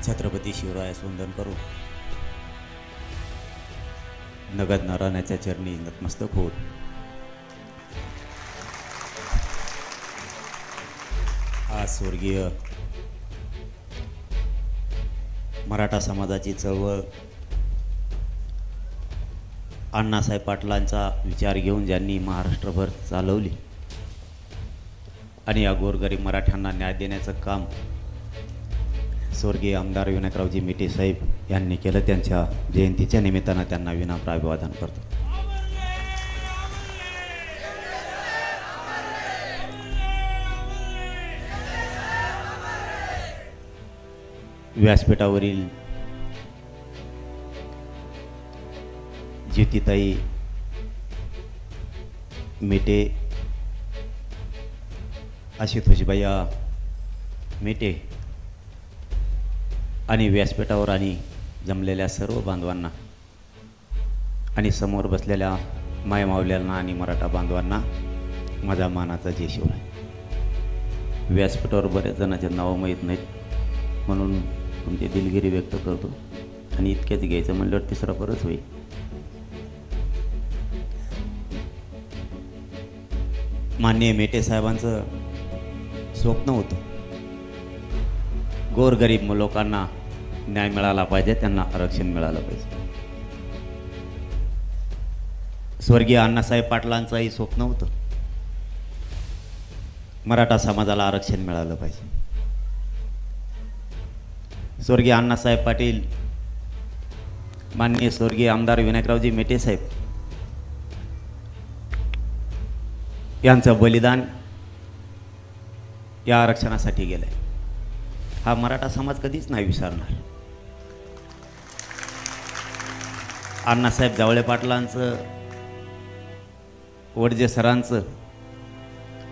छत्रपती शिवरायास वंदन करून नगद नारायणाच्या चरणी नतमस्तक होत आज स्वर्गीय मराठा समाजाची चळवळ अण्णासाहेब पाटलांचा विचार घेऊन ज्यांनी महाराष्ट्रभर चालवली आणि या गोरगरीब मराठ्यांना न्याय देण्याचं काम स्वर्गीय आमदार विनायकरावजी मेटे साहेब यांनी केलं, त्यांच्या जयंतीच्या निमित्तानं त्यांना विनम्र अभिवादन करतो. व्यासपीठावरील ज्योतिताई मेटे, आशुतोषभैया मेटे आणि व्यासपीठावर आणि जमलेल्या सर्व बांधवांना आणि समोर बसलेल्या मायमावल्यांना आणि मराठा बांधवांना माझा मानाचा जय शिवराय. व्यासपीठावर बऱ्याच जणांचे नावं माहीत नाहीत म्हणून तुमची दिलगिरी व्यक्त करतो आणि इतक्याच घ्यायचं म्हणल्यावर तिसरा परत होईल. माननीय मेटे साहेबांचं स्वप्न होतं गोरगरीब लोकांना न्याय मिळाला पाहिजे, त्यांना आरक्षण मिळालं पाहिजे. स्वर्गीय अण्णासाहेब पाटलांचंही स्वप्न होतं मराठा समाजाला आरक्षण मिळालं पाहिजे. स्वर्गीय अण्णासाहेब पाटील, माननीय स्वर्गीय आमदार विनायकरावजी मेटे साहेब यांचं बलिदान या आरक्षणासाठी गेलंय. हा मराठा समाज कधीच नाही विसरणार. अण्णासाहेब जावळे पाटलांचं, वडजे सरांचं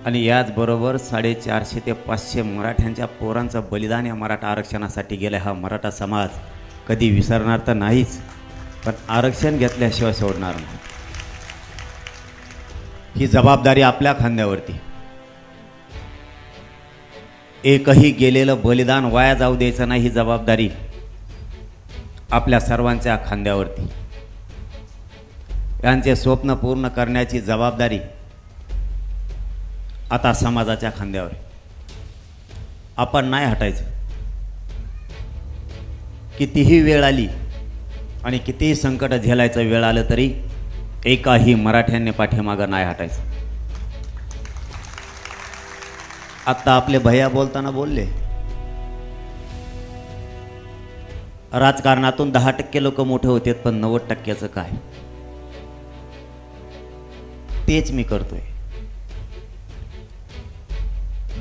आणि याचबरोबर 450 ते 500 मराठ्यांच्या पोरांचं बलिदान या मराठा आरक्षणासाठी गेलं. हा मराठा समाज कधी विसरणार तर नाहीच, पण आरक्षण घेतल्याशिवाय सोडणार नाही. ही जबाबदारी आपल्या खांद्यावरती. एकही गेलेलं बलिदान वाया जाऊ द्यायचं नाही, ही जबाबदारी आपल्या सर्वांच्या खांद्यावरती. यांचे स्वप्न पूर्ण करण्याची जबाबदारी आता समाजाच्या खांद्यावर आहे. आपण नाही हटायचं. कितीही वेळ आली आणि कितीही संकट झेलायचं वेळ आलं तरी एकाही मराठ्यांनी पाठीमागं नाही हटायचं. आत्ता आपले भैया बोलताना बोलले, राजकारणातून 10% लोक मोठे होते पण 90%चं काय? तेच मी करतोय.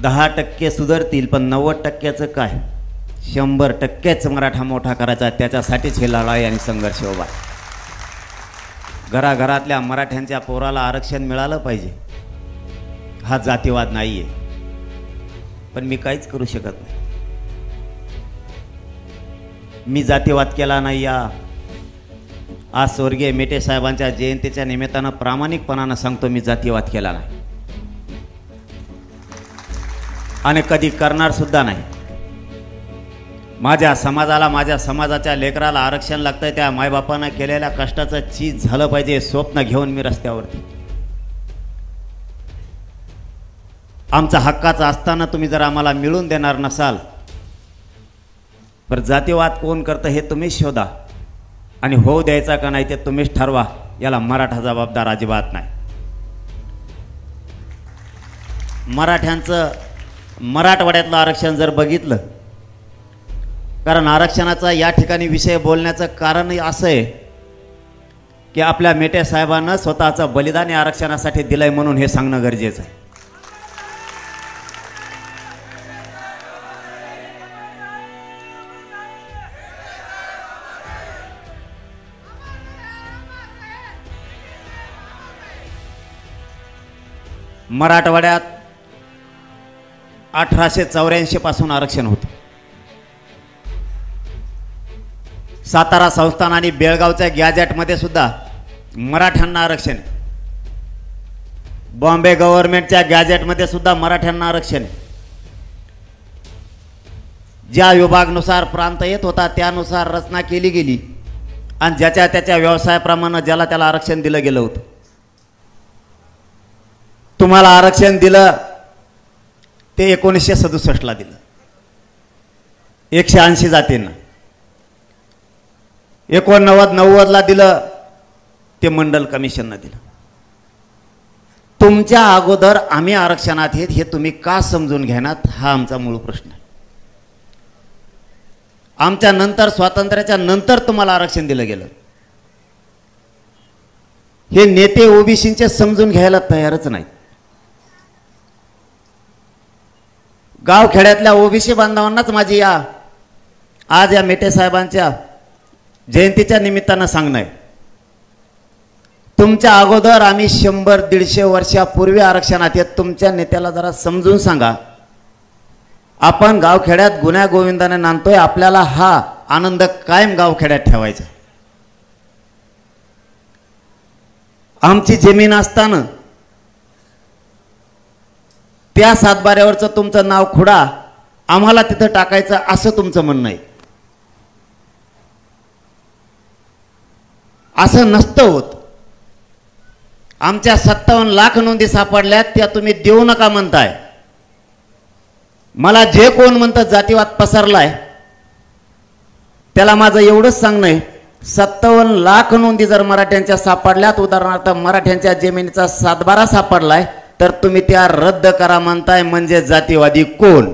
10% सुधारतील पण 90%चं काय? 100%च मराठा मोठा करायचा, त्याच्यासाठीच हे लढाई आणि संघर्ष उभा. घराघरातल्या मराठ्यांच्या पोराला आरक्षण मिळालं पाहिजे. हा जातीवाद नाहीये, पण मी काहीच करू शकत नाही. मी जातीवाद केला नाही. या आज स्वर्गीय मेटे साहेबांच्या जयंतीच्या निमित्तानं प्रामाणिकपणानं सांगतो, मी जातीवाद केला नाही आणि कधी करणार सुद्धा नाही. माझ्या समाजाला, माझ्या समाजाच्या लेकराला आरक्षण लागतंय, त्या मायबापानं केलेल्या कष्टाचं चीज झालं पाहिजे. स्वप्न घेऊन मी रस्त्यावरती. आमचा हक्काचा असताना तुम्ही जर आम्हाला मिळून देणार नसाल तर जातीवाद कोण करतं हे तुम्हीच शोधा आणि होऊ द्यायचा का नाही ते तुम्हीच ठरवा. याला मराठा जबाबदार अजिबात नाही. मराठ्यांचं मराठवाड्यातलं आरक्षण जर बघितलं, कारण आरक्षणाचा या ठिकाणी विषय बोलण्याचं कारण असं आहे की आपल्या मेटे साहेबांना स्वतःचं बलिदान या आरक्षणासाठी दिलंय म्हणून हे सांगणं गरजेचं आहे. मराठवाड्यात 1884 पासून आरक्षण होतं. सातारा संस्थान आणि बेळगावच्या गॅजेटमध्ये सुद्धा मराठ्यांना आरक्षण आहे. बॉम्बे गव्हर्नमेंटच्या गॅजेटमध्ये सुद्धा मराठ्यांना आरक्षण आहे. ज्या विभागानुसार प्रांत येत होता त्यानुसार रचना केली गेली आणि ज्याच्या त्याच्या व्यवसायाप्रमाणे ज्याला त्याला आरक्षण दिलं गेलं होतं. तुम्हाला आरक्षण दिलं ते 1967 ला दिलं 180 जातींना. 89-90 ला दिलं ते मंडल कमिशननं दिलं. तुमच्या अगोदर आम्ही आरक्षणात येत हे तुम्ही का समजून घेणार हा आमचा मूळ प्रश्न आहे. आमच्या नंतर स्वातंत्र्याच्या नंतर तुम्हाला आरक्षण दिलं गेलं. हे नेते ओबीसींचे समजून घ्यायला तयारच नाही. गावखेड्यातल्या ओबीसी बांधवांनाच माझी आज या मेटे साहेबांच्या जयंतीच्या निमित्तानं सांगणं आहे. तुमच्या अगोदर आम्ही 100-150 वर्षापूर्वी आरक्षणात येत. तुमच्या नेत्याला जरा समजून सांगा. आपण गावखेड्यात गुन्ह्या गोविंदाने नांदतोय. आपल्याला हा आनंद कायम गावखेड्यात ठेवायचा. आमची जमीन असताना त्या सातबाऱ्यावरचं तुमचं नाव खुडा आम्हाला तिथं टाकायचं असं तुमचं म्हणणं आहे. असं नसतं होत. आमच्या 57 लाख नोंदी सापडल्यात त्या तुम्ही देऊ नका म्हणताय. मला जे कोण म्हणतं जातीवाद पसरलाय त्याला माझं एवढंच सांगणं आहे, 57 लाख नोंदी जर मराठ्यांच्या सापडल्यात, उदाहरणार्थ मराठ्यांच्या जमिनीचा सातबारा सापडलाय, तर तुम्ही त्या रद्द करा म्हणताय. म्हणजे जातीवादी कोण?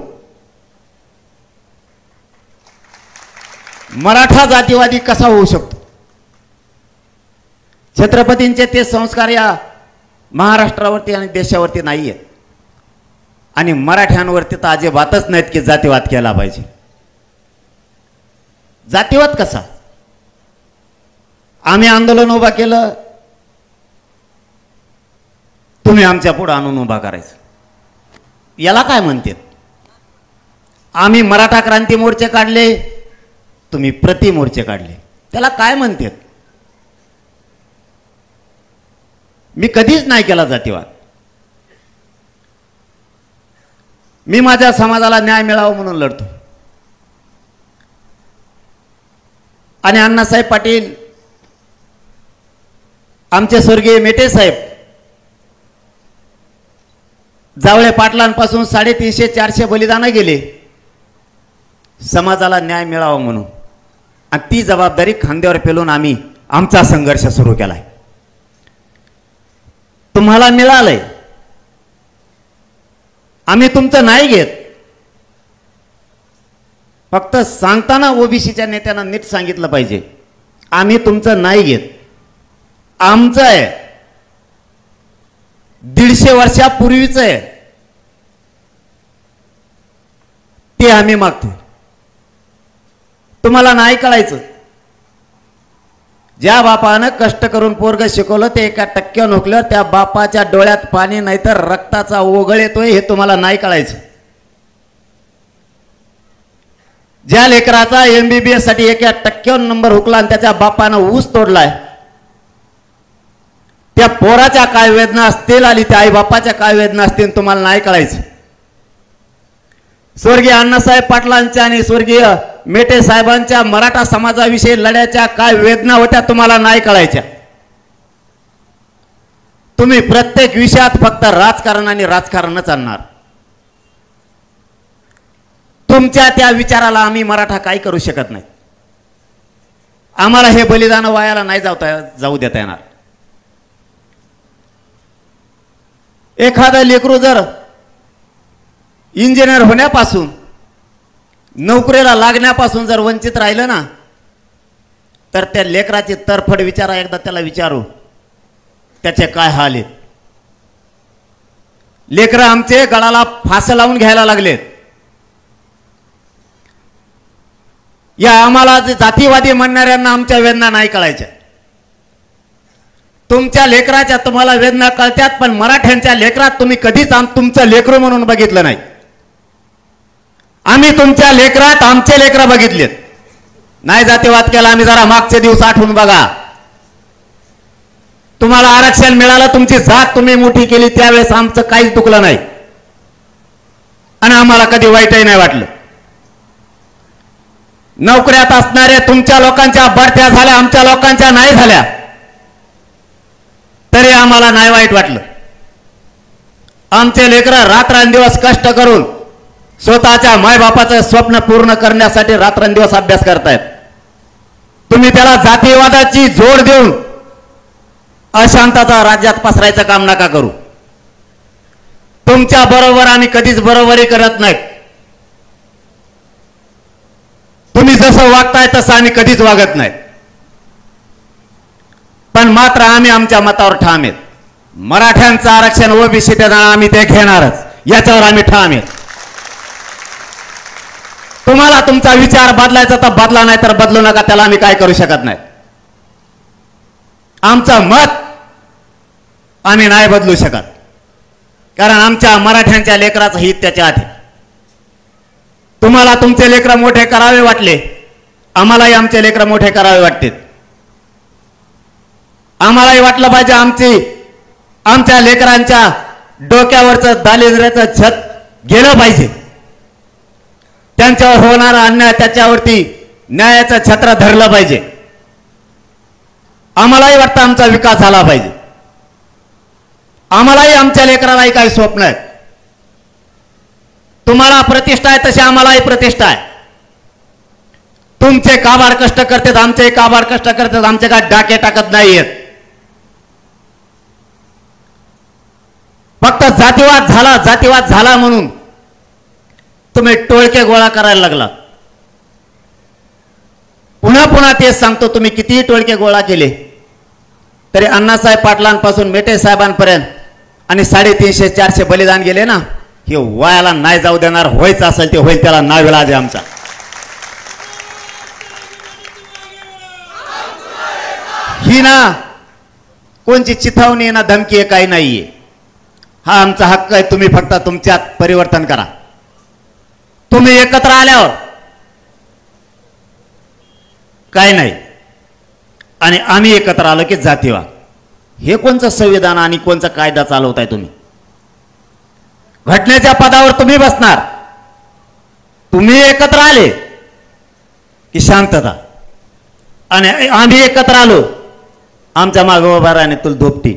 मराठा जातीवादी कसा होऊ शकतो? छत्रपतींचे ते संस्कार या महाराष्ट्रावरती आणि देशावरती नाही आहेत. आणि मराठ्यांवरती तर अजिबातच नाहीत की जातीवाद केला पाहिजे. जातीवाद कसा? आम्ही आंदोलन उभा केलं, तुम्ही आमच्या पुढे आणून उभा करायचं, याला काय म्हणतात? आम्ही मराठा क्रांती मोर्चे काढले, तुम्ही प्रति मोर्चे काढले, त्याला काय म्हणतात? मी कधीच नाही केला जातीवाद. मी माझ्या समाजाला न्याय मिळावा म्हणून लढतो. आणि अण्णासाहेब पाटील, आमचे स्वर्गीय मेटे साहेब, जावळे पाटलांपासून 350-400 बलिदानं गेले समाजाला न्याय मिळावा म्हणून. आणि ती जबाबदारी खांद्यावर पेलून आम्ही आमचा संघर्ष सुरू केलाय. तुम्हाला मिळालंय, आम्ही तुमचं नाही घेत. फक्त सांगताना ओबीसीच्या नेत्यांना नीट सांगितलं पाहिजे, आम्ही तुमचं नाही घेत, आमचं आहे, 150 वर्षापूर्वीच आहे, ते आम्ही मागतो. तुम्हाला नाही कळायचं. ज्या बापानं कष्ट करून पोरग शिकवलं ते 1% नोकलं, त्या बापाच्या डोळ्यात पाणी नाही तर रक्ताचा ओघळ येतोय हे तुम्हाला नाही कळायचं. ज्या लेकराचा MBBS साठी 1% नंबर हुकला आणि त्याच्या बापानं ऊस तोडलाय, त्या पोराच्या काय वेदना असतील आणि त्या आई बापाच्या काय वेदना असतील तुम्हाला नाही कळायचं. स्वर्गीय अण्णासाहेब पाटलांच्या आणि स्वर्गीय मेटे साहेबांच्या मराठा समाजाविषयी लढ्याच्या काय वेदना होत्या तुम्हाला नाही कळायच्या. तुम्ही प्रत्येक विषयात फक्त राजकारण आणि राजकारणच आणणार. तुमच्या त्या विचाराला आम्ही मराठा काही करू शकत नाही. आम्हाला हे बलिदान वायाला नाही जाऊ देता येणार. एखादं लेकरू जर इंजिनियर होण्यापासून, नोकरीला लागण्यापासून जर वंचित राहिलं ना, तर त्या लेकराची तरफड विचारा, एकदा त्याला विचारू त्याचे काय हाल आहेत. लेकरं आमचे गळाला फास लावून घ्यायला लागलेत. या आम्हाला जातीवादी म्हणणाऱ्यांना आमच्या वेदना नाही कळायच्या. तुमच्या लेकराच्या तुम्हाला वेदना कळतात, पण मराठ्यांच्या लेकरात तुम्ही कधीच तुमचं लेकरू म्हणून बघितलं नाही. आम्ही तुमच्या लेकरात आमचे लेकरं बघितलेत. नाही जातीवाद केला आम्ही. जरा मागचे दिवस आठवून बघा. तुम्हाला आरक्षण मिळालं, तुमची जात तुम्ही मोठी केली, त्यावेळेस आमचं काहीच दुखलं नाही आणि आम्हाला कधी वाईटही नाही वाटलं. नोकऱ्यात असणारे तुमच्या लोकांच्या बढत्या झाल्या, आमच्या लोकांच्या नाही झाल्या, तरी आम्हाला नाही वाईट वाटलं. आमचे लेकरं रात्रंदिवस कष्ट करून स्वतःच्या मायबापाचं स्वप्न पूर्ण करण्यासाठी रात्रंदिवस अभ्यास करतायत. तुम्ही त्याला जातीवादाची जोड देऊन अशांतता राज्यात पसरायचं काम नका करू. तुमच्या बरोबर आम्ही कधीच बरोबरी करत नाहीत. तुम्ही जसं वागताय तसं आम्ही कधीच वागत नाही. पण मात्र आम्ही आमच्या मतावर ठाम आहेत. मराठ्यांचं आरक्षण ओबीसी देणार, आम्ही ते घेणारच, याच्यावर आम्ही ठाम आहेत. तुम्हाला तुमचा विचार बदलायचा तर बदला, नाही तर बदलू नका, त्याला आम्ही काय करू शकत नाही. आमचं मत आम्ही नाही बदलू शकत, कारण आमच्या मराठ्यांच्या लेकराचं हित त्याच्या आधी. तुम्हाला तुमचे लेकरं मोठे करावे वाटले, आम्हालाही आमचे लेकरं मोठे करावे वाटते. आम्हालाही वाटलं पाहिजे आमच्या लेकरांच्या डोक्यावरचं दारिद्र्याचं छत गेलं पाहिजे. त्यांच्यावर होणारा अन्याय त्याच्यावरती न्यायाचं छत्र धरलं पाहिजे. आम्हालाही वाटतं आमचा विकास झाला पाहिजे. आम्हालाही आमच्या लेकरालाही काही स्वप्न आहेत. तुम्हाला प्रतिष्ठा आहे तशी आम्हालाही प्रतिष्ठा आहे. तुमचे काबाड कष्ट करतात, आमचे काबाड कष्ट करतात, आमचे काय डाके टाकत नाहीयेत. फक्त जातीवाद झाला म्हणून तुम्ही टोळके गोळा करायला लागला. पुन्हा तेच सांगतो, तुम्ही कितीही टोळके गोळा केले तरी अण्णासाहेब पाटलांपासून मेटे साहेबांपर्यंत आणि 350-400 बलिदान गेले ना, हे वायाला नाही जाऊ देणार. व्हायचं असेल ते होईल, त्याला नाविलाज आहे आमचा. ही ना कोणची चिथावणी ना धमकी आहे, काही नाहीये. हा आमचा हक्क आहे. तुम्ही फक्त तुमच्यात परिवर्तन करा. तुम्ही एकत्र आल्यावर काय नाही, आणि आम्ही एकत्र आलो की जातीवाद. हे कोणचं संविधान आणि कोणचा कायदा चालवताय तुम्ही? घटनेच्या पदावर तुम्ही बसणार. तुम्ही एकत्र आले की शांतता, आणि आम्ही एकत्र आलो आमच्या मागं उभा राहणे तुला धोपटी.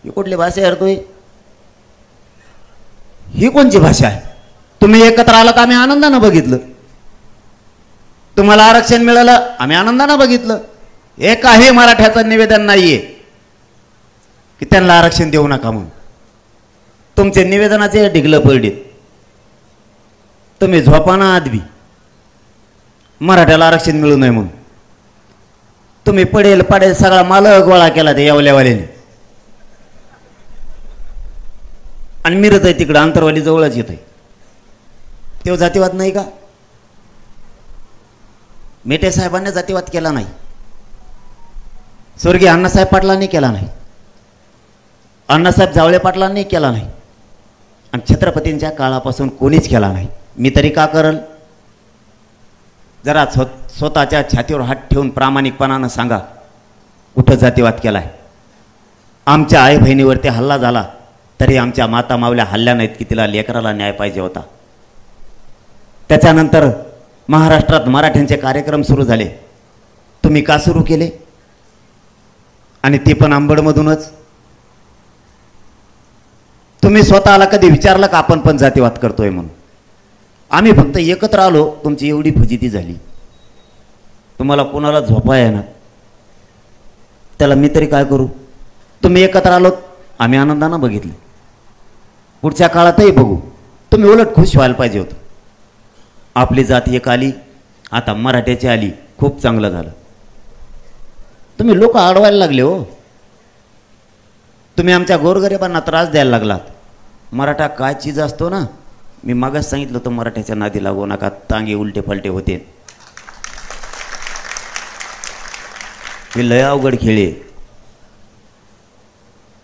ही कुठली भाषा आहे तू? ही कोणची भाषा आहे? तुम्ही एकत्र आला तर आम्ही आनंदानं बघितलं. तुम्हाला आरक्षण मिळालं, आम्ही आनंदानं बघितलं. एकाही मराठ्याचं निवेदन नाहीये की त्यांना आरक्षण देऊ नका म्हणून. तुमचे निवेदनाचे ढिगलं पडलीत. तुम्ही झोपाना आदवी मराठ्याला आरक्षण मिळू नये म्हणून. तुम्ही पडेल सगळा माल गोळा केला ते येवल्यावाल्याने, आणि मिरत आहे तिकडं आंतरवाली जवळच येत आहे. तेव्हा जातीवाद नाही का? मेटे साहेबांनी जातीवाद केला नाही, स्वर्गीय अण्णासाहेब पाटलांनी केला नाही, अण्णासाहेब जावळे पाटलांनी केला नाही, आणि छत्रपतींच्या काळापासून कोणीच केला नाही. मी तरी का करल? जरा स्वतःच्या छातीवर हात ठेवून प्रामाणिकपणानं सांगा, कुठं जातीवाद केलाय? आमच्या आई बहिणीवरती हल्ला झाला तरी आमच्या माता मावल्या हल्ल्या नाहीत की तिला लेकराला न्याय पाहिजे होता. त्याच्यानंतर महाराष्ट्रात मराठ्यांचे कार्यक्रम सुरू झाले. तुम्ही का सुरू केले? आणि ते पण अंबडमधूनच. तुम्ही स्वतःला कधी विचारलं का आपण पण जातीवाद करतोय म्हणून? आम्ही फक्त एकत्र आलो, तुमची एवढी फजिती झाली. तुम्हाला कोणाला झोपा येणार, त्याला मी तरी काय करू? तुम्ही एकत्र आलो, आम्ही आनंदानं बघितले. पुढच्या काळातही बघू. तुम्ही उलट खुश व्हायला पाहिजे होतं. आपली जात एक आली, आता मराठ्याची आली, खूप चांगलं झालं. तुम्ही लोक अडवायला लागले हो. तुम्ही आमच्या गोरगरिबांना त्रास द्यायला लागलात. मराठा काय चीज असतो ना, मी मागच सांगितलं होतं, मराठ्याच्या नादी लागू नका, तांगे उलटे फलटे होते. हे लय अवघड खेळे.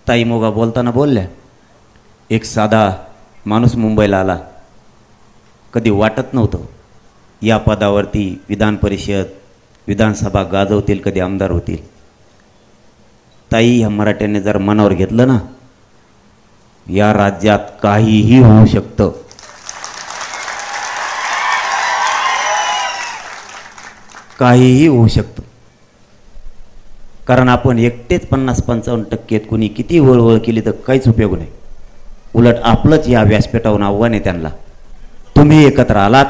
ताई मोगा बोलताना बोलल्या, एक साधा माणूस मुंबईला आला, कधी वाटत नव्हतं या पदावरती विधान परिषद विधानसभा गाजवतील, कधी आमदार होतील. ताई, ह्या मराठ्यांनी जर मनावर घेतलं ना, या राज्यात काहीही होऊ शकतं. काहीही होऊ शकतं. कारण आपण एकटेच 50-55% कुणी किती वळवळ केली तर काहीच उपयोग नाही. उलट आपलंच या व्यासपीठावरून आव्हान आहे त्यांना. तुम्ही एकत्र आलात,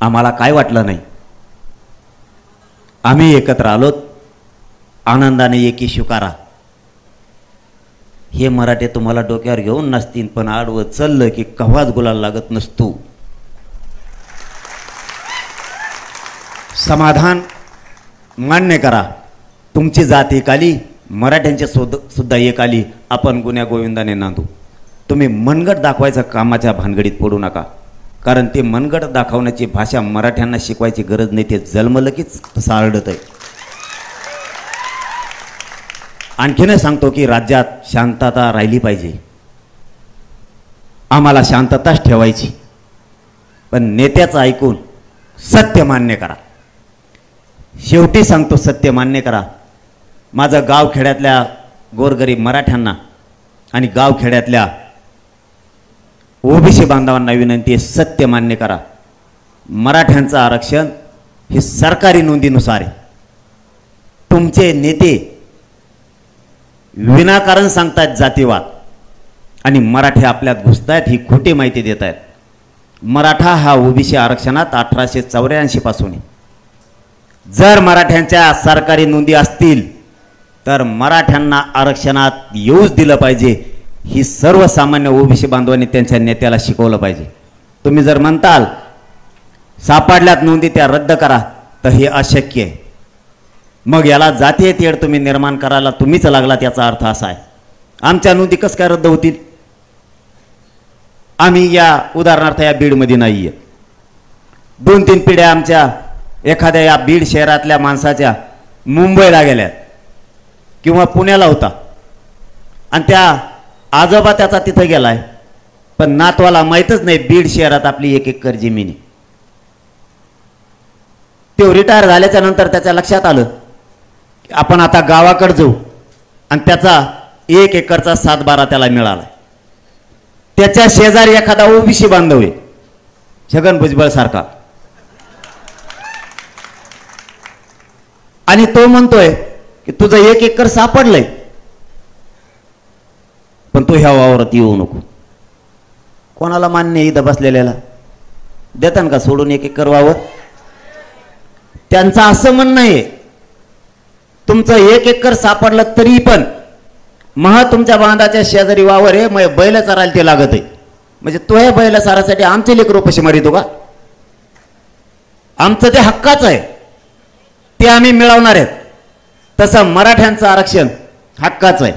आम्हाला काय वाटलं नाही. आम्ही एकत्र आलोत, आनंदाने एकी स्वीकारा. हे मराठे तुम्हाला डोक्यावर घेऊन नसतील, पण आडवं चाललं की कव्हाच गुलाल लागत नसतो. समाधान मान्य करा. तुमची जात एक आली, मराठ्यांची सुद्धा एक आली. आपण गुन्ह्या गोविंदाने नांदू. तुम्ही मनगट दाखवायचा कामाच्या भानगडीत पडू नका. कारण ते मनगट दाखवण्याची भाषा मराठ्यांना शिकवायची गरज नाही. ते जन्मलं कीच तसं आरडत आहे. आणखीनच सांगतो की राज्यात शांतता राहिली पाहिजे. आम्हाला शांतताच ठेवायची, पण नेत्याचं ऐकून सत्य मान्य करा. शेवटी सांगतो, सत्य मान्य करा. माझं गावखेड्यातल्या गोरगरीब मराठ्यांना आणि गावखेड्यातल्या ओबीसी बांधवांना विनंती आहे, सत्य मान्य करा. मराठ्यांचं आरक्षण हे सरकारी नोंदीनुसार आहे. तुमचे नेते विनाकारण सांगतायत जातीवाद आणि मराठे आपल्यात घुसतायत, ही खोटी माहिती देत आहेत. मराठा हा ओबीसी आरक्षणात 1884 पासून आहे. जर मराठ्यांच्या सरकारी नोंदी असतील तर मराठ्यांना आरक्षणात येऊच दिलं पाहिजे. ही सर्वसामान्य ओबीसी बांधवांनी त्यांच्या नेत्याला शिकवलं पाहिजे. तुम्ही जर म्हणताल सापडल्यात नोंदी त्या रद्द करा, तर हे अशक्य आहे. मग याला जातीय तेढ तुम्ही निर्माण करायला तुम्हीच लागलात, याचा अर्थ असा आहे. आमच्या नोंदी कसं काय रद्द होतील? आम्ही या उदाहरणार्थ या बीडमध्ये नाही आहे. 2-3 पिढ्या आमच्या एखाद्या या बीड शहरातल्या माणसाच्या मुंबईला गेल्यात किंवा पुण्याला होता आणि त्या आजोबा त्याचा तिथं गेलाय, पण नातवाला माहीतच नाही बीड शहरात आपली 1 एकर जमीन आहे. तो रिटायर झाल्याच्या नंतर त्याच्या लक्षात आलं की आपण आता गावाकडे जाऊ, आणि त्याचा 1 एकरचा 7-12 त्याला मिळाला. त्याच्या शेजारी एखादा ओबीसी बांधव आहे, छगन भुजबळ सारखा, आणि तो म्हणतोय की तुझं 1 एकर सापडलंय, पण तू ह्या वावरात येऊ नको. कोणाला मान्य इथं बसलेल्याला? देतान का सोडून 1 एकर वावर? त्यांचं असं म्हणणं आहे, तुमचं 1 एकर सापडलं तरी पण तुमच्या बांधाच्या शेजारी वावर आहे, मग बैल चरायला ते लागत आहे. म्हणजे तो हे बैल चारासाठी आमचे लेकरं पैसे मारितो का? आमचं ते हक्काचं आहे, ते आम्ही मिळवणार आहेत. तसं मराठ्यांचं आरक्षण हक्काचं आहे.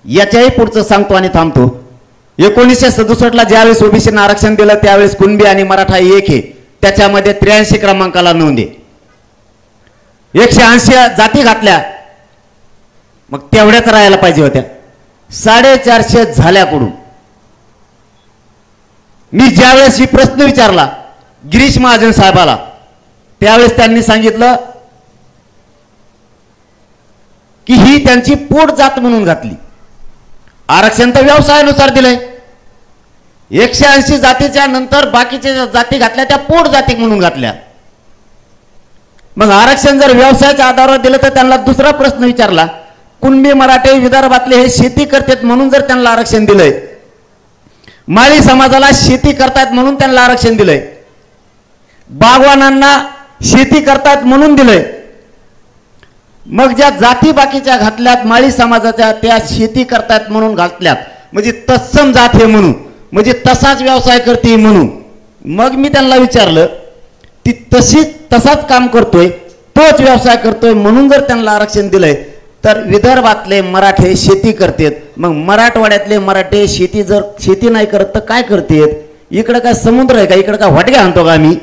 याच्याही पुढचं सांगतो आणि थांबतो. 1967ला ज्यावेळेस ओबीसीना आरक्षण दिलं त्यावेळेस कुणबी आणि मराठा एक आहे. त्याच्यामध्ये 83 क्रमांकाला नोंद आहे. 180 जाती घातल्या, मग तेवढ्याच राहायला पाहिजे होत्या. 450 झाल्याकडून मी ज्यावेळेस ही प्रश्न विचारला गिरीश महाजन साहेबाला, त्यावेळेस त्यांनी सांगितलं की ही त्यांची पोट जात म्हणून घातली. आरक्षण तर व्यवसायानुसार दिलंय. 180 जातीच्या नंतर बाकीच्या जाती घातल्या त्या पोट जाती म्हणून घातल्या. मग आरक्षण जर व्यवसायाच्या आधारावर दिलं तर त्यांना दुसरा प्रश्न विचारला, कुणबी मराठे विदर्भातले हे शेती करतात म्हणून जर त्यांना आरक्षण दिलंय, माळी समाजाला शेती करतात म्हणून त्यांना आरक्षण दिलंय, बागवानांना शेती करतात म्हणून दिलंय, मग ज्या जाती बाकीच्या घातल्यात माळी समाजाच्या त्या शेती करतात म्हणून घातल्यात, म्हणजे तत्सम जात हे म्हणून, म्हणजे तसाच व्यवसाय करते म्हणून. मग मी त्यांना विचारलं, ती तसाच काम करतोय, तोच व्यवसाय करतोय म्हणून जर त्यांना आरक्षण दिलंय, तर विदर्भातले मराठे शेती करतात, मग मराठवाड्यातले मराठे शेती नाही करत तर काय करतात? इकडं काय समुद्र आहे का? इकडं काय वाटग्या आणतो का आम्ही?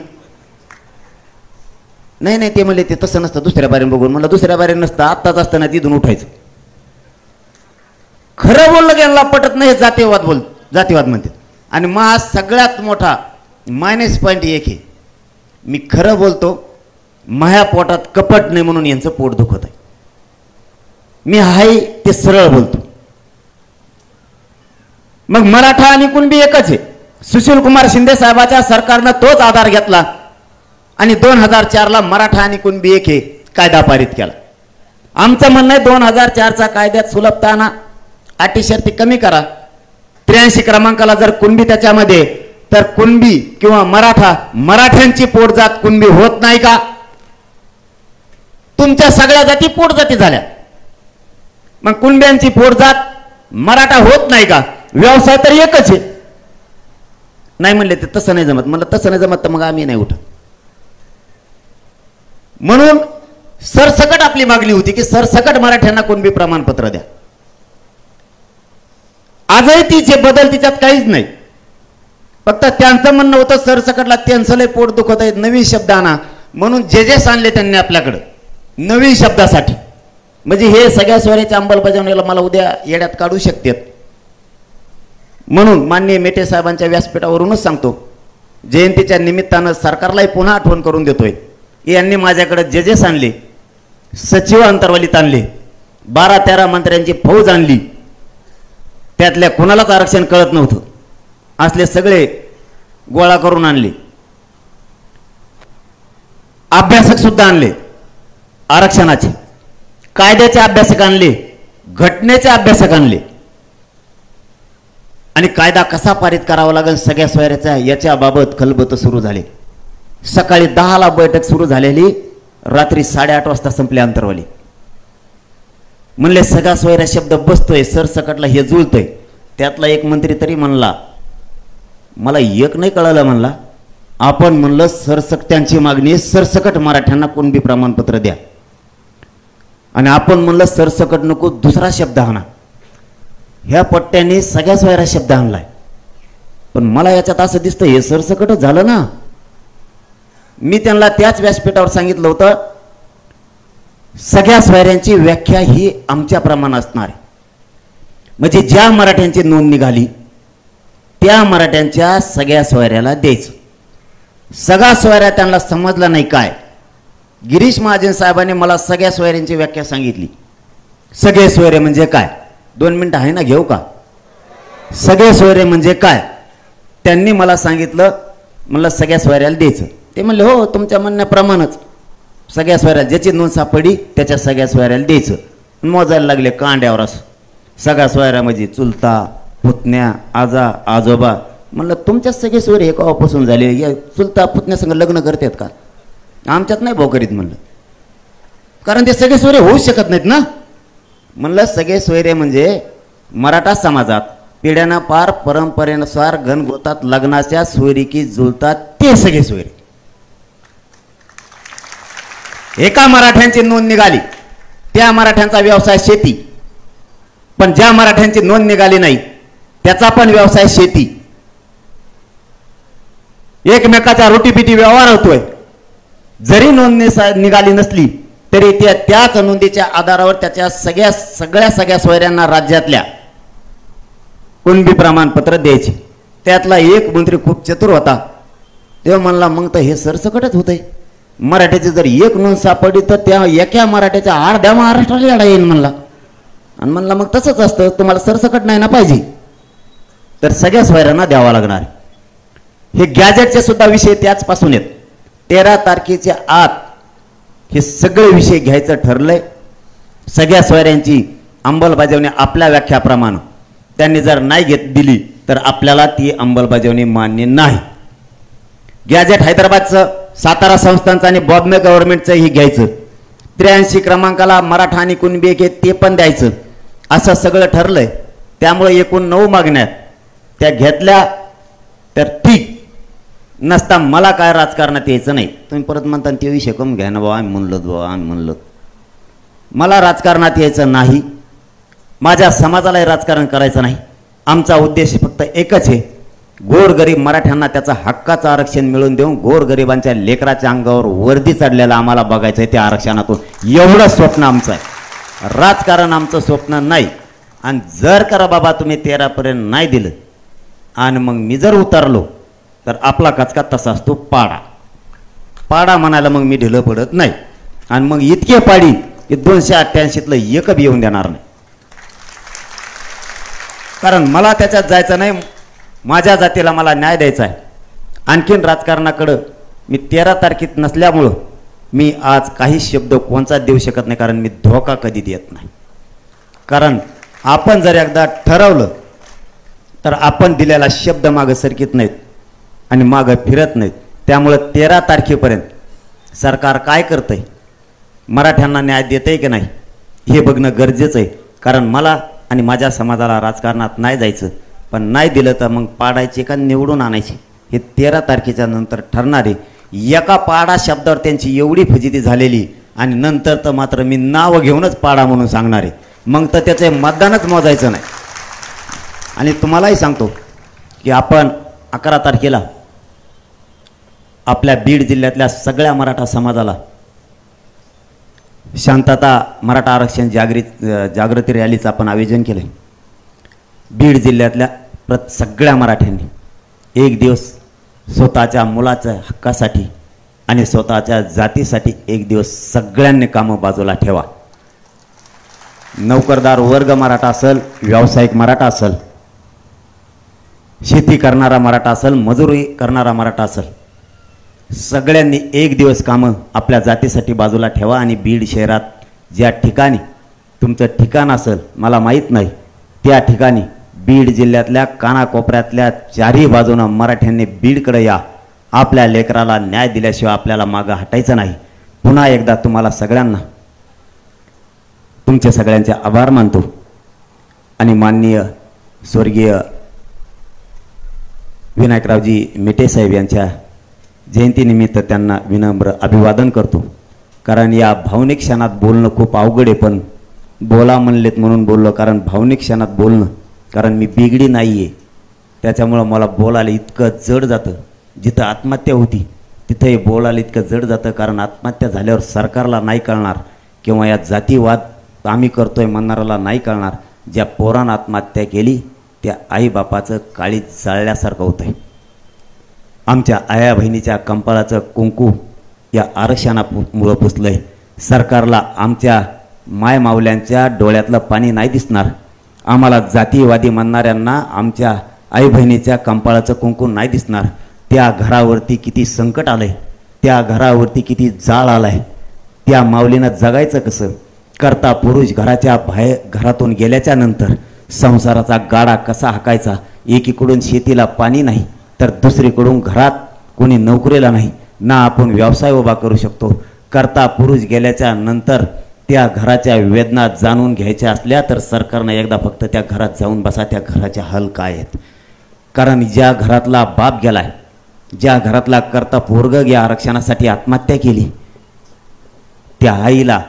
नाही ते म्हणले ते तसं नसतं, दुसऱ्या बारीने बघून. म्हणलं दुसऱ्या बारीने नसतं, आत्ताच असताना तिथून उठायचं. खरं बोललं की यांना पटत नाही, जातीवाद म्हणतात. आणि मग सगळ्यात मोठा -पॉइंट 1 आहे, मी खरं बोलतो, माझ्या पोटात कपट नाही म्हणून यांचं पोट दुखत आहे. मी आहे ते सरळ बोलतो. मग मराठा आणि कुणबी एकच आहे. सुशील कुमार शिंदे साहेबाच्या सरकारनं तोच आधार घेतला आणि 2004ला मराठा आणि कुणबी एक हे कायदा पारित केला. आमचं म्हणणं आहे 2004चा कायद्यात सुलभता आणा, अटी शर्ती कमी करा. 83 क्रमांकाला जर कुणबी त्याच्यामध्ये, तर कुणबी किंवा मराठ्यांची पोटजात कुणबी होत नाही का? तुमच्या सगळ्या जाती पोटजाती झाल्या, मग कुणब्यांची पोटजात मराठा होत नाही का? व्यवसाय तर एकच आहे. नाही म्हणले ते तसं नाही जमत. म्हणलं तसं नाही जमत तर मग आम्ही नाही उठत. म्हणून सरसकट आपली मागणी होती की सरसकट मराठ्यांना कुणबी प्रमाणपत्र द्या. आजही तिचे बदल तिच्यात काहीच नाही. फक्त त्यांचं म्हणणं होतं सरसकटला त्यांचं लय पोट दुखत आहे, नवीन शब्द आणा. म्हणून जे आणले त्यांनी आपल्याकडं नवीन शब्दासाठी. म्हणजे हे सगळ्या स्वराच्या अंमलबजावणीला मला उद्या येड्यात काढू शकतात. म्हणून माननीय मेटे साहेबांच्या व्यासपीठावरूनच सांगतो, जयंतीच्या निमित्तानं सरकारलाही पुन्हा आठवण करून देतोय. यांनी माझ्याकडे जजेस आणले, सचिव अंतर्वलीत आणले, 12-13 मंत्र्यांची फौज आणली. त्यातल्या कोणालाच आरक्षण कळत नव्हतं असले सगळे गोळा करून आणले. अभ्यासक सुद्धा आणले आरक्षणाचे, कायद्याचे अभ्यासक आणले, घटनेचे अभ्यासक आणले. आणि कायदा कसा पारित करावा लागेल सगळ्या सोयऱ्याचा याच्याबाबत खलबत सुरू झाले. सकाळी 10ला बैठक सुरू झालेली, रात्री 8:30 वाजता संपले अंतर्वली. म्हणले सगळा सोयरा शब्द बसतोय, सरसकटला हे जुळतोय. त्यातला एक मंत्री तरी म्हणला, मला एक नाही कळलं, म्हणला आपण म्हणलं सरसकट्यांची मागणी सरसकट मराठ्यांना कुणबी प्रमाणपत्र द्या, आणि आपण म्हणलं सरसकट नको दुसरा शब्द आणा. ह्या पट्ट्यांनी सगळ्या सोयरा शब्द आणलाय. पण मला याच्यात असं दिसतं हे सरसकटच झालं ना. मी त्यांना त्याच व्यासपीठावर सांगितलं होतं, सगळ्या सोयऱ्यांची व्याख्या ही आमच्या प्रमाणात असणार आहे. म्हणजे ज्या मराठ्यांची नोंद निघाली त्या मराठ्यांच्या सगळ्या सोयऱ्याला द्यायचं. सगळा सोयऱ्या त्यांना समजला नाही काय. गिरीश महाजन साहेबांनी मला सगळ्या सोयऱ्यांची व्याख्या सांगितली. सगळे सोयरे म्हणजे काय? 2 मिनिटं आहे ना, घेऊ का? सगळे सोयरे म्हणजे काय त्यांनी मला सांगितलं. म्हणलं सगळ्या सोयऱ्याला द्यायचं. ते म्हणले हो तुमच्या म्हणण्याप्रमाणेच सगळ्या सोयऱ्याला ज्याची नोंद सापडली त्याच्या सगळ्या सोयऱ्याला द्यायचं. मोजायला लागले कांड्यावर असं सगळ्या सोयऱ्या म्हणजे चुलता, पुतण्या, आजा, आजोबा. म्हणलं तुमच्यात सगळे सोयरे हे केव्हापासून झाले? या चुलता पुतण्या संग लग्न करतात का? आमच्यात नाही भाऊ करीत म्हणलं, कारण ते सगळे सोयरे होऊच शकत नाहीत ना. म्हणलं सगळे सोयरे म्हणजे मराठा समाजात पिढ्यानं पार परंपरेनुसार घनगोतात लग्नाच्या सोयरीकी जुळतात ते सगळे सोयरे. एका मराठ्यांची नोंद निघाली त्या मराठ्यांचा व्यवसाय शेती, पण ज्या मराठ्यांची नोंद निघाली नाही त्याचा पण व्यवसाय शेती. एकमेकाचा रोटीपिटी व्यवहार होतोय. जरी नोंद निघाली नसली तरी त्याच नोंदीच्या आधारावर त्याच्या सगळ्या सोयऱ्यांना राज्यातल्या कुणबी प्रमाणपत्र द्यायचे. त्यातला एक मंत्री खूप चतुर होता. तेव्हा म्हणला मग तर हे सरसकटच होतंय. मराठ्याची जर एक नोंद सापडली तर त्या एका मराठ्याच्या अर्ध्या महाराष्ट्राला लढा येईल म्हणला. आणि म्हणला मग तसंच असतं, तुम्हाला सरसकट नाही ना पाहिजे तर सगळ्या सोयऱ्यांना द्यावा लागणार. हे गॅजेटचे सुद्धा विषय त्याचपासून आहेत. 13 तारखेच्या आत हे सगळे विषय घ्यायचं ठरलंय. सगळ्या सोयऱ्यांची अंमलबजावणी आपल्या व्याख्याप्रमाणे त्यांनी जर नाही दिली तर आपल्याला ती अंमलबजावणी मान्य नाही. गॅजेट हैदराबादचं, सातारा संस्थांचं आणि बॉम्बे गव्हर्नमेंटचं ही घ्यायचं. 83 क्रमांकाला मराठा आणि कुणबी एक ते पण द्यायचं असं सगळं ठरलंय. त्यामुळे एकूण 9 मागण्यात त्या घेतल्या तर ठीक, नसता मला काय राजकारणात यायचं नाही. तुम्ही परत म्हणता ते विषय कम घ्या ना बाबा, आम्ही म्हणलो मला राजकारणात यायचं नाही. माझ्या समाजालाही राजकारण करायचं नाही. आमचा उद्देश फक्त एकच आहे, गोरगरीब मराठ्यांना त्याचं हक्काचं आरक्षण मिळवून देऊन गोरगरिबांच्या लेकराच्या अंगावर वर्दी चढलेला आम्हाला बघायचं आहे त्या आरक्षणातून. एवढं स्वप्न आमचं आहे, राजकारण आमचं स्वप्न नाही. आणि जर करा बाबा तुम्ही 13 पर्यंत नाही दिलं आणि मग मी जर उतरलो तर आपला कचका तसा असतो पाडा म्हणायला मग मी ढिलं पडत नाही. आणि मग इतके पाडी की 288तलं एक बी येऊन देणार नाही. कारण मला त्याच्यात जायचं नाही. माझ्या जातीला मला न्याय द्यायचा आहे. आणखीन राजकारणाकडं मी 13 तारखेत नसल्यामुळं मी आज काही शब्द कोणचा देऊ शकत नाही, कारण मी धोका कधी देत नाही. कारण आपण जर एकदा ठरवलं तर आपण दिलेला शब्द मागं सरकीत नाहीत आणि मागं फिरत नाहीत. त्यामुळं 13 तारखेपर्यंत सरकार काय करतंय, मराठ्यांना न्याय देतंय की नाही हे बघणं गरजेचं आहे. कारण मला आणि माझ्या समाजाला राजकारणात नाही जायचं, पण नाही दिलं तर मग पाडायचे का निवडून आणायचे हे 13 तारखेच्या नंतर ठरणारे. एका पाडा शब्दावर त्यांची एवढी फजिती झालेली आणि नंतर तर मात्र मी नाव घेऊनच पाडा म्हणून सांगणारे, मग तर त्याचे मतदानच मोजायचं नाही. आणि तुम्हालाही सांगतो की आपण 11 तारखेला आपल्या बीड जिल्ह्यातल्या सगळ्या मराठा समाजाला शांतता मराठा आरक्षण जागृती रॅलीचं आपण आयोजन केलं आहे. बीड जिल्ह्यातल्या सगळ्या मराठ्यांनी एक दिवस स्वतःच्या मुलाच्या हक्कासाठी आणि स्वतःच्या जातीसाठी एक दिवस सगळ्यांनी कामं बाजूला ठेवा. नोकरदार वर्ग मराठा असेल, व्यावसायिक मराठा असेल, शेती करणारा मराठा असेल, मजुरी करणारा मराठा असेल, सगळ्यांनी एक दिवस कामं आपल्या जातीसाठी बाजूला ठेवा. आणि बीड शहरात ज्या ठिकाणी तुमचं ठिकाण असेल मला माहीत नाही, त्या ठिकाणी बीड जिल्ह्यातल्या कानाकोपऱ्यातल्या चारही बाजूनं मराठ्यांनी बीडकडे या. आपल्या लेकराला न्याय दिल्याशिवाय आपल्याला मागं हटायचं नाही. पुन्हा एकदा तुम्हाला सगळ्यांना तुमच्या सगळ्यांचे आभार मानतो आणि माननीय स्वर्गीय विनायकरावजी मेटे साहेब यांच्या जयंतीनिमित्त त्यांना विनम्र अभिवादन करतो. कारण या भावनिक क्षणात बोलणं खूप अवघड आहे, पण बोला म्हणलेत म्हणून बोललो. कारण भावनिक क्षणात बोलणं, कारण मी बिगडी नाही आहे, त्याच्यामुळं मला बोलायला इतकं जड जातं. जिथं आत्महत्या होती तिथंही बोलायला इतकं जड जातं. कारण आत्महत्या झाल्यावर सरकारला नाही कळणार किंवा या जातीवाद आम्ही करतोय म्हणणाऱ्याला नाही कळणार. ज्या पोरानं आत्महत्या केली त्या आईबापाचं काळीज जाळल्यासारखं होतं आहे. आमच्या आया बहिणीच्या कंपाळाचं कुंकू या आरक्षणामुळं पुसलं आहे. सरकारला आमच्या मायमावल्यांच्या डोळ्यातलं पाणी नाही दिसणार. आम्हाला जातीवादी म्हणणाऱ्यांना आमच्या आई बहिणीच्या कंपाळाचं कुंकू नाही दिसणार. त्या घरावरती किती संकट आलं आहे, त्या घरावरती किती जाळ आला आहे. त्या माऊलीनं जगायचं कसं? करता पुरुष घराच्या बाहेर घरातून गेल्याच्या नंतर संसाराचा गाडा कसा हाकायचा? एकीकडून शेतीला पाणी नाही तर दुसरीकडून घरात कोणी नोकरीला नाही, ना आपण व्यवसाय उभा करू शकतो. करता पुरुष गेल्याच्या नंतर त्या घराच्या वेदना जाणून घ्यायच्या असल्या तर सरकारनं एकदा फक्त त्या घरात जाऊन बसा, त्या घराचे हाल काय आहेत. कारण ज्या घरातला बाप गेलाय, ज्या घरातला करता पोरग या आरक्षणासाठी आत्महत्या केली, त्या आईला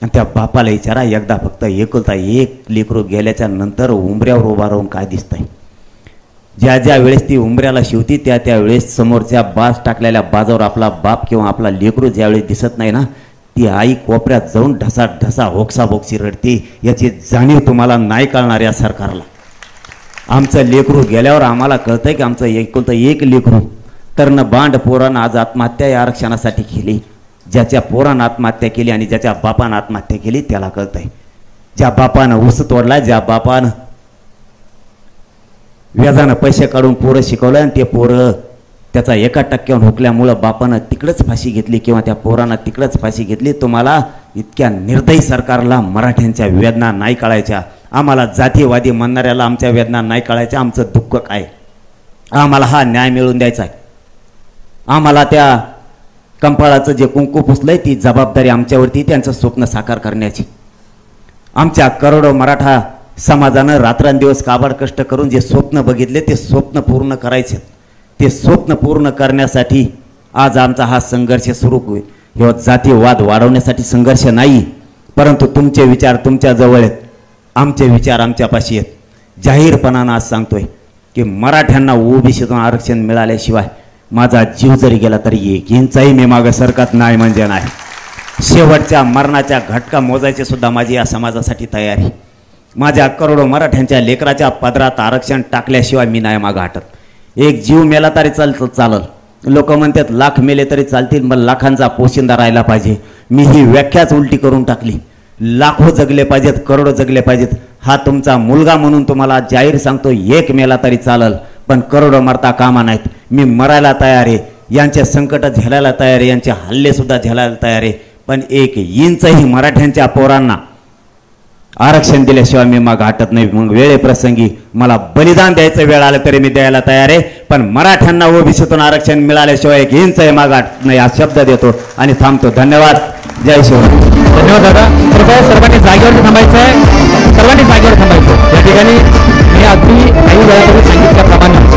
आणि त्या बापाला विचारा एकदा फक्त एकुलता एक लेकरू गेल्याच्या नंतर उंबऱ्यावर उभा राहून काय दिसतंय. ज्या ज्या वेळेस ती उंबऱ्याला शिवती त्या त्या वेळेस समोरच्या बाज टाकलेल्या बाजावर आपला बाप किंवा आपला लेकरू ज्यावेळेस दिसत नाही ना, ती आई कोपऱ्यात जाऊन ढसा ढसा होक्साबोक्सी रडते. याची जाणीव तुम्हाला नाही कळणार या सरकारला. आमचं लेकरू गेल्यावर आम्हाला कळतंय की आमचं एकुलतं एक लेकरू तरण बांड पोरानं आज आत्महत्या या आरक्षणासाठी केली. ज्याच्या पोरानं आत्महत्या केली आणि ज्याच्या बापानं आत्महत्या केली त्याला कळतंय. ज्या बापानं ऊस तोडला, ज्या बापानं व्याजानं पैसे काढून पोरं शिकवलं आणि ते पोरं त्याचा 1% हुकल्यामुळं बापानं तिकडंच फाशी घेतली किंवा त्या पोरानं तिकडंच फाशी घेतली. तुम्हाला इतक्या निर्दयी सरकारला मराठ्यांच्या वेदना नाही कळायच्या. आम्हाला जातीवादी म्हणणाऱ्याला आमच्या वेदना नाही कळायच्या. आमचं दुःख काय? आम्हाला हा न्याय मिळवून द्यायचा आहे. आम्हाला त्या कंपाळाचं जे कुंकू पुसलंय ती जबाबदारी आमच्यावरती, त्यांचं स्वप्न साकार करण्याची. आमच्या करोडो मराठा समाजानं रात्रंदिवस काबाड कष्ट करून जे स्वप्न बघितले ते स्वप्न पूर्ण करायचे. ते स्वप्न पूर्ण करण्यासाठी आज आमचा हा संघर्ष सुरू होईल. हे जातीवाद वाढवण्यासाठी संघर्ष नाही, परंतु तुमचे विचार तुमच्या जवळ आहेत, आमचे विचार आमच्यापाशी आहेत. जाहीरपणानं आज सांगतोय की मराठ्यांना ओबीसीतून आरक्षण मिळाल्याशिवाय माझा जीव जरी गेला तरी येईनचाही मी मागं सरकत नाही म्हणजे नाही. शेवटच्या मरणाच्या घटका मोजायची सुद्धा माझी या समाजासाठी तयारी. माझ्या करोडो मराठ्यांच्या लेकराच्या पदरात आरक्षण टाकल्याशिवाय मी नाही मागं हटत. एक जीव मेला तरी चालल. लोक म्हणतात लाख मेले तरी चालतील, पण लाखांचा पोशिंदा राहिला पाहिजे. मी ही व्याख्याच उलटी करून टाकली. लाखो जगले पाहिजेत, करोडो जगले पाहिजेत. हा तुमचा मुलगा म्हणून तुम्हाला जाहीर सांगतो, एक मेला तरी चालल पण करोडो मरता कामा नाहीत. मी मरायला तयार आहे. यांचे संकट झेलायला तयार आहे, यांचे हल्लेसुद्धा झेलायला तयार आहे, पण 1 इंचही मराठ्यांच्या पोरांना आरक्षण दिल्याशिवाय मी माग हटत नाही. मग वेळेप्रसंगी मला बलिदान द्यायचं वेळ आलं तरी मी द्यायला तयार आहे, पण मराठ्यांना ओबीसीतून आरक्षण मिळाल्याशिवाय 1 इंचही माग हटत नाही हा शब्द देतो आणि थांबतो. धन्यवाद. जय शिवराय. धन्यवाद दादा. कृपया सर्वांनी जागेवर थांबायचं आहे, सर्वांनी जागेवर थांबायचं. या ठिकाणी मी अगदी काही वेळापूर्वी सांगितल्याप्रमाणे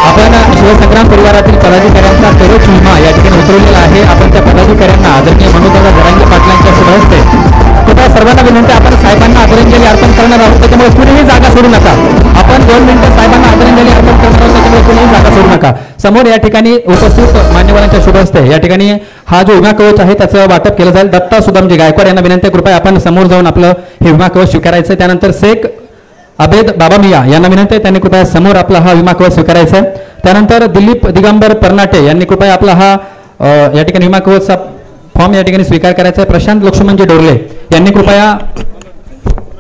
आपण शिवसंग्राम परिवारातील पदाधिकाऱ्यांचा करोच विमा या ठिकाणी उतरवलेला आहे. आपण त्या पदाधिकाऱ्यांना आदरणीय मनोजदादा जरांगे पाटलांच्या शुभ हस्ते कृपया सर्वांना विनंती, आपण साहेबांना आदरांजली अर्पण करणार आहोत, त्याच्यामुळे कुणीही जागा सोडू नका. आपण 2 मिनिटं साहेबांना आदरांजली अर्पण करणार आहोत, त्याच्यामुळे कुणीही जागा सोडू नका. समोर या ठिकाणी उपस्थित मान्यवरांच्या शुभ हस्ते या ठिकाणी हा जो विमा कवच आहे त्याचं वाटप केलं जाईल. दत्ता सुदामजी गायकवाड यांना विनंती, कृपया आपण समोर जाऊन आपलं हे विमा कवच स्वीकारायचं. त्यानंतर शेख अबेद बाबा मिया यांना विनंती आहे, त्यांनी कृपया समोर आपला हा विमा कवच स्वीकारायचा आहे. त्यानंतर दिलीप दिगंबर परनाटे यांनी कृपया आपला हा या ठिकाणी विमा कवचचा फॉर्म या ठिकाणी स्वीकार करायचा आहे. प्रशांत लक्ष्मणजी डोरले यांनी कृपया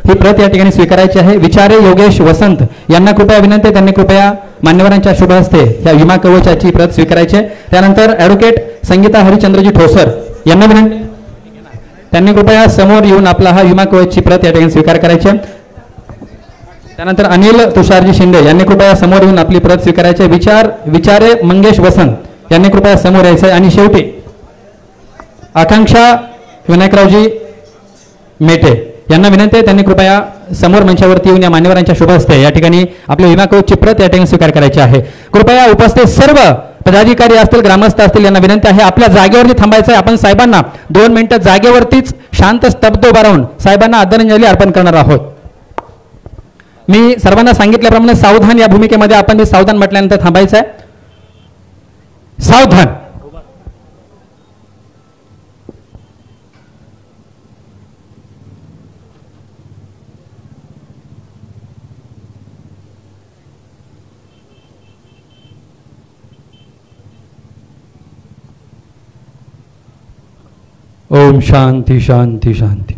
ही प्रत या ठिकाणी स्वीकारायची आहे. विचारे योगेश वसंत यांना कृपया विनंती आहे, त्यांनी कृपया मान्यवरांच्या शुभ हस्ते या विमा कवचाची प्रत स्वीकारायची आहे. त्यानंतर ॲडव्होकेट संगीता हरिचंद्रजी ठोसर यांना विनंती, त्यांनी कृपया समोर येऊन आपला हा विमा कवचची प्रत या ठिकाणी स्वीकार करायची आहे. त्यानंतर अनिल तुषारजी शिंदे यांनी कृपया समोर येऊन आपली प्रत स्वीकारायची आहे. विचारे मंगेश वसंत यांनी कृपया समोर यायचं आहे. आणि शेवटी आकांक्षा विनायकरावजी मेटे यांना विनंती आहे, त्यांनी कृपया समोर मंचावरती येऊन या मान्यवरांच्या शुभ हस्ते या ठिकाणी आपल्या विमा कवचची प्रत या ठिकाणी स्वीकार करायची आहे. कृपया उपस्थित सर्व पदाधिकारी असतील, ग्रामस्थ असतील, यांना विनंती आहे आपल्या जागेवरती थांबायचं आहे. आपण साहेबांना 2 मिनिटं जागेवरतीच शांत स्तब्ध उभा राहून साहेबांना आदरांजली अर्पण करणार आहोत. मी सर्वांना सांगितल्याप्रमाणे सावधान या भूमिकेमध्ये आपण मी सावधान म्हटल्यानंतर थांबायचं आहे. सावधान. ओम शांती शांती शांती.